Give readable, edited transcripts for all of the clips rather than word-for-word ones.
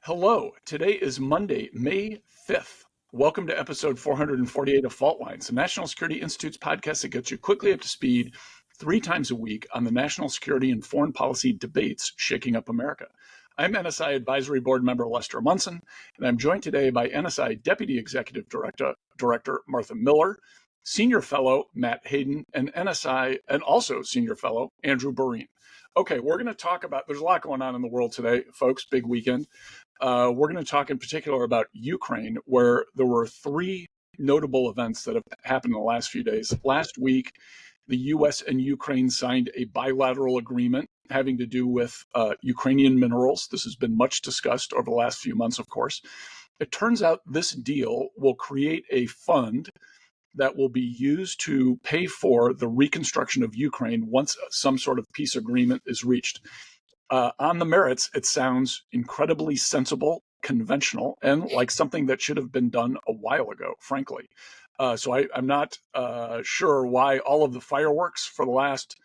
Hello, today is Monday, May 5th. Welcome to episode 448 of Fault Lines, the National Security Institute's podcast that gets you quickly up to speed 3 times a week on the national security and foreign policy debates shaking up America. I'm NSI Advisory Board member Lester Munson, and I'm joined today by NSI Deputy Executive Director Martha Miller, Senior Fellow Matt Hayden, and NSI and also Senior Fellow Andrew Boreen. Okay, we're going to talk about, there's a lot going on in the world today, folks, big weekend. We're going to talk in particular about Ukraine, where there were 3 notable events that have happened in the last few days. Last week, the U.S. and Ukraine signed a bilateral agreement having to do with Ukrainian minerals. This has been much discussed over the last few months, of course. It turns out this deal will create a fund that will be used to pay for the reconstruction of Ukraine once some sort of peace agreement is reached. On the merits, it sounds incredibly sensible, conventional, and like something that should have been done a while ago, frankly. So I'm not sure why all of the fireworks for the last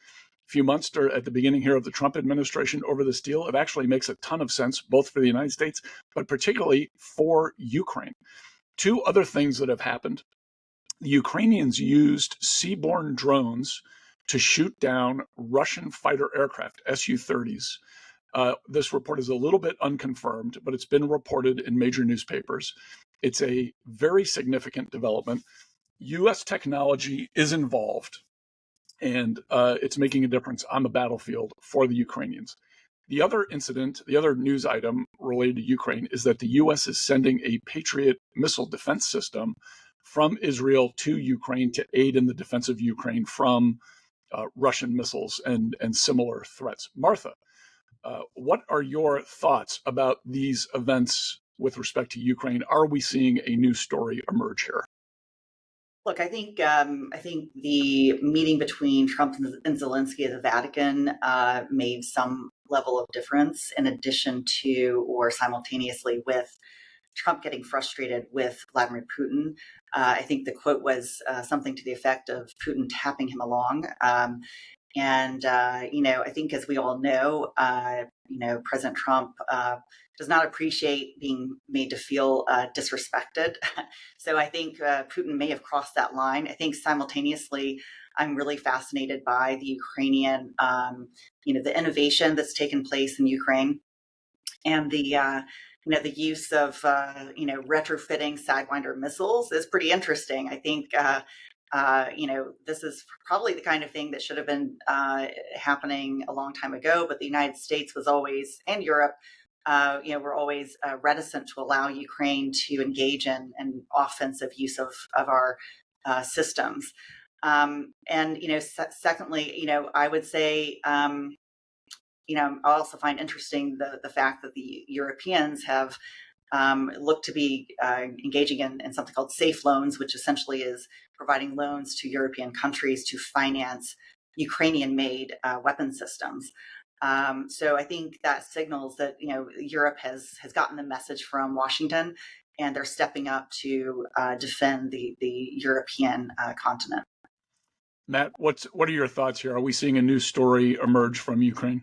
few months at the beginning here of the Trump administration over this deal. It actually makes a ton of sense, both for the United States, but particularly for Ukraine. 2 other things that have happened. The Ukrainians used seaborne drones to shoot down Russian fighter aircraft, Su-30s. This report is a little bit unconfirmed, but it's been reported in major newspapers. It's a very significant development. U.S. technology is involved, and it's making a difference on the battlefield for the Ukrainians. The other incident, the other news item related to Ukraine is that the U.S. is sending a Patriot missile defense system from Israel to Ukraine to aid in the defense of Ukraine from Russian missiles and similar threats. Martha, what are your thoughts about these events with respect to Ukraine? Are we seeing a new story emerge here? Look, I think the meeting between Trump and Zelensky at the Vatican made some level of difference, in addition to or simultaneously with Trump getting frustrated with Vladimir Putin. I think the quote was something to the effect of Putin tapping him along. I think, as we all know, President Trump does not appreciate being made to feel disrespected. So I think Putin may have crossed that line. I think simultaneously, I'm really fascinated by the Ukrainian, the innovation that's taken place in Ukraine, and the use of retrofitting Sidewinder missiles is pretty interesting. I think this is probably the kind of thing that should have been happening a long time ago, but the United States was always, and Europe, were always reticent to allow Ukraine to engage in an offensive use of our systems. Secondly, I would say, I also find interesting the fact that the Europeans have looked to be engaging in something called safe loans, which essentially is providing loans to European countries to finance Ukrainian-made weapon systems. So I think that signals that Europe has gotten the message from Washington, and they're stepping up to defend the European continent. Matt, what are your thoughts here? Are we seeing a new story emerge from Ukraine?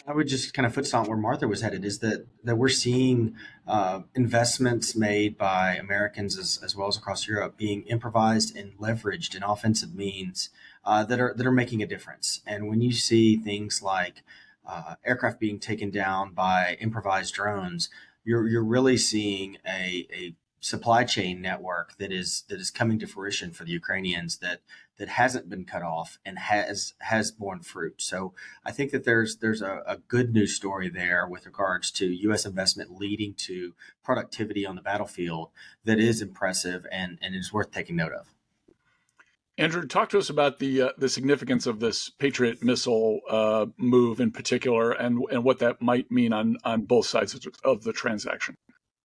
I would just kind of foot stomp where Martha was headed, is that we're seeing investments made by Americans as well as across Europe being improvised and leveraged in offensive means that are making a difference. And when you see things like aircraft being taken down by improvised drones, you're really seeing a supply chain network that is coming to fruition for the Ukrainians that hasn't been cut off and has borne fruit. So I think that there's a good news story there with regards to U.S. investment leading to productivity on the battlefield that is impressive and is worth taking note of. Andrew, talk to us about the significance of this Patriot missile move in particular, and what that might mean on both sides of the transaction.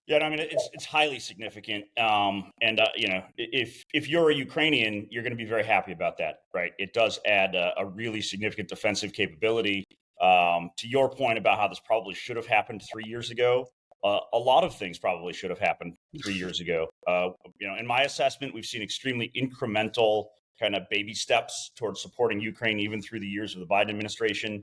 Yeah, I mean, it's highly significant. If you're a Ukrainian, you're going to be very happy about that, right? It does add a really significant defensive capability. To your point about how this probably should have happened 3 years ago, a lot of things probably should have happened 3 years ago. In my assessment, we've seen extremely incremental kind of baby steps towards supporting Ukraine, even through the years of the Biden administration.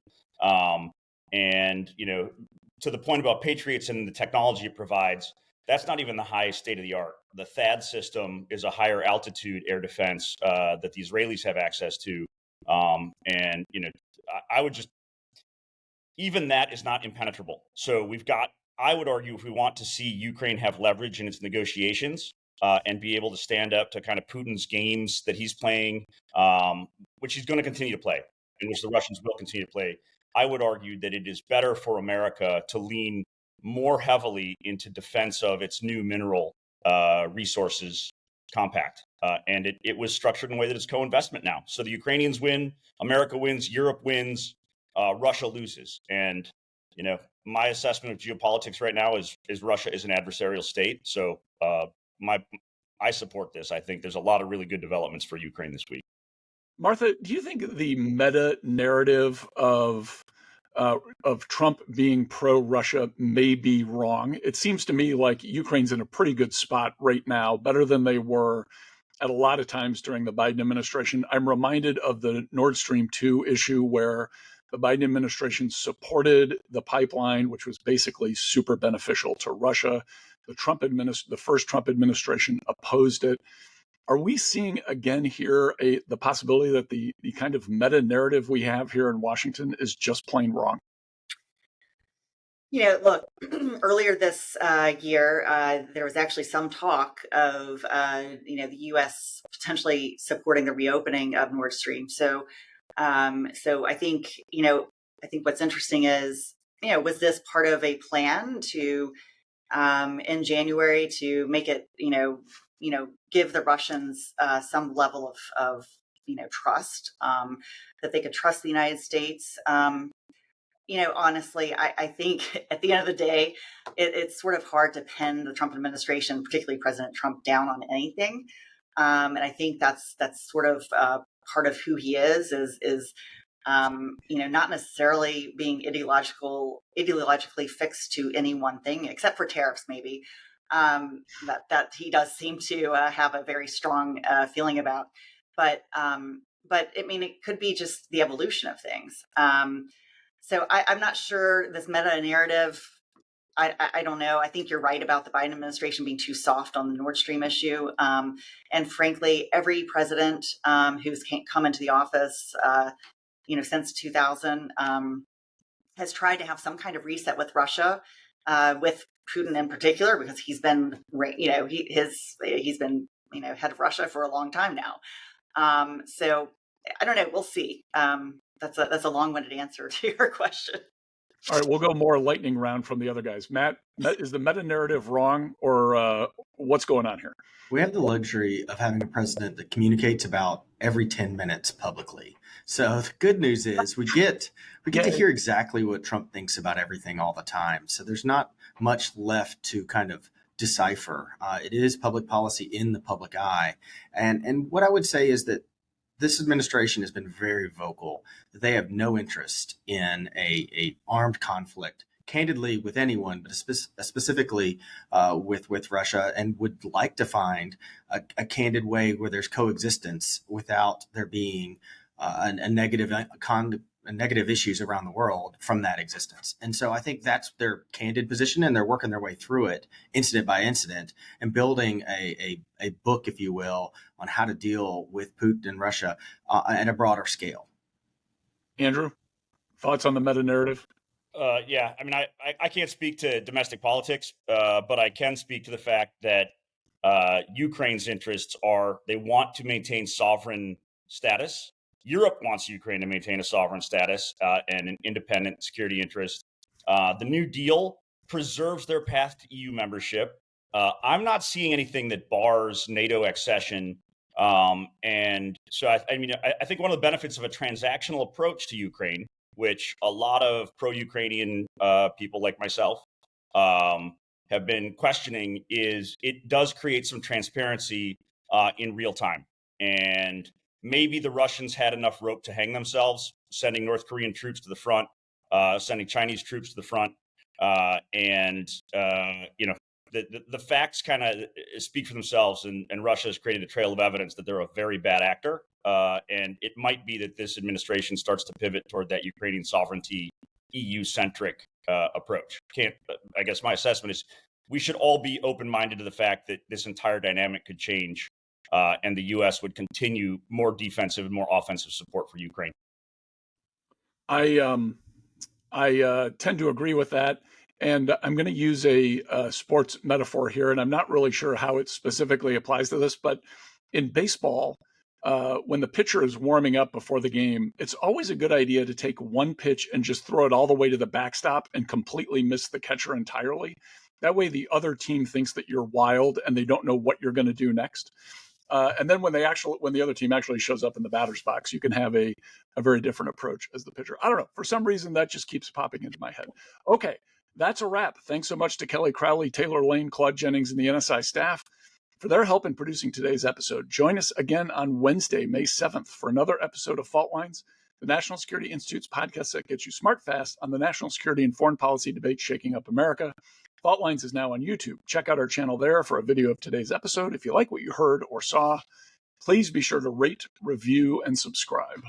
to the point about Patriots and the technology it provides, that's not even the highest state of the art. The THAAD system is a higher altitude air defense that the Israelis have access to. And, I would just, even that is not impenetrable. So I would argue, if we want to see Ukraine have leverage in its negotiations and be able to stand up to kind of Putin's games that he's playing, which he's going to continue to play, and which the Russians will continue to play, I would argue that it is better for America to lean more heavily into defense of its new mineral resources compact. And it was structured in a way that it's co-investment now. So the Ukrainians win, America wins, Europe wins, Russia loses. And, my assessment of geopolitics right now is Russia is an adversarial state. So I support this. I think there's a lot of really good developments for Ukraine this week. Martha, do you think the meta narrative of Trump being pro-Russia may be wrong? It seems to me like Ukraine's in a pretty good spot right now, better than they were at a lot of times during the Biden administration. I'm reminded of the Nord Stream 2 issue, where the Biden administration supported the pipeline, which was basically super beneficial to Russia. The first Trump administration opposed it. Are we seeing again here the possibility that the kind of meta narrative we have here in Washington is just plain wrong? Look, earlier this year, there was actually some talk of, the U.S. potentially supporting the reopening of Nord Stream. So I think, what's interesting is, was this part of a plan to, in January, to make it, give the Russians some level of trust, that they could trust the United States. Honestly, I think at the end of the day, it's sort of hard to pin the Trump administration, particularly President Trump, down on anything. And I think that's sort of part of who he is not necessarily being ideologically fixed to any one thing, except for tariffs, maybe. That he does seem to have a very strong feeling about. But it could be just the evolution of things. So I'm not sure this meta narrative. I don't know. I think you're right about the Biden administration being too soft on the Nord Stream issue. And frankly, every president who's come into the office, since 2000, has tried to have some kind of reset with Russia, with Putin in particular, because he's been, he's been, head of Russia for a long time now. So I don't know. We'll see. That's a long-winded answer to your question. All right, we'll go more lightning round from the other guys. Matt, is the meta narrative wrong, or what's going on here? We have the luxury of having a president that communicates about every 10 minutes publicly. So the good news is we get to hear exactly what Trump thinks about everything all the time. So there's not much left to kind of decipher. It is public policy in the public eye. And what I would say is that this administration has been very vocal that they have no interest in a armed conflict, candidly, with anyone, but specifically with Russia, and would like to find a candid way where there's coexistence without there being negative issues around the world from that existence. And so I think that's their candid position, and they're working their way through it incident by incident and building a book, if you will, on how to deal with Putin and Russia at a broader scale. Andrew, thoughts on the meta narrative? Yeah, I mean, I can't speak to domestic politics, but I can speak to the fact that Ukraine's interests are, they want to maintain sovereign status. Europe wants Ukraine to maintain a sovereign status and an independent security interest. The New Deal preserves their path to EU membership. I'm not seeing anything that bars NATO accession. And so, I think one of the benefits of a transactional approach to Ukraine, which a lot of pro-Ukrainian people like myself have been questioning, is it does create some transparency in real time. And maybe the Russians had enough rope to hang themselves, sending North Korean troops to the front, sending Chinese troops to the front. The facts kind of speak for themselves, and Russia has created a trail of evidence that they're a very bad actor. And it might be that this administration starts to pivot toward that Ukrainian sovereignty EU-centric approach. I guess my assessment is we should all be open-minded to the fact that this entire dynamic could change, and the U.S. would continue more defensive and more offensive support for Ukraine. I tend to agree with that. And I'm going to use a sports metaphor here, and I'm not really sure how it specifically applies to this, but in baseball, when the pitcher is warming up before the game, it's always a good idea to take one pitch and just throw it all the way to the backstop and completely miss the catcher entirely. That way the other team thinks that you're wild and they don't know what you're going to do next. And then when the other team actually shows up in the batter's box, you can have a very different approach as the pitcher. I don't know. For some reason, that just keeps popping into my head. Okay, that's a wrap. Thanks so much to Kelly Crowley, Taylor Lane, Claude Jennings, and the NSI staff for their help in producing today's episode. Join us again on Wednesday, May 7th, for another episode of Fault Lines, the National Security Institute's podcast that gets you smart fast on the national security and foreign policy debate shaking up America. Fault Lines is now on YouTube. Check out our channel there for a video of today's episode. If you like what you heard or saw, please be sure to rate, review, and subscribe.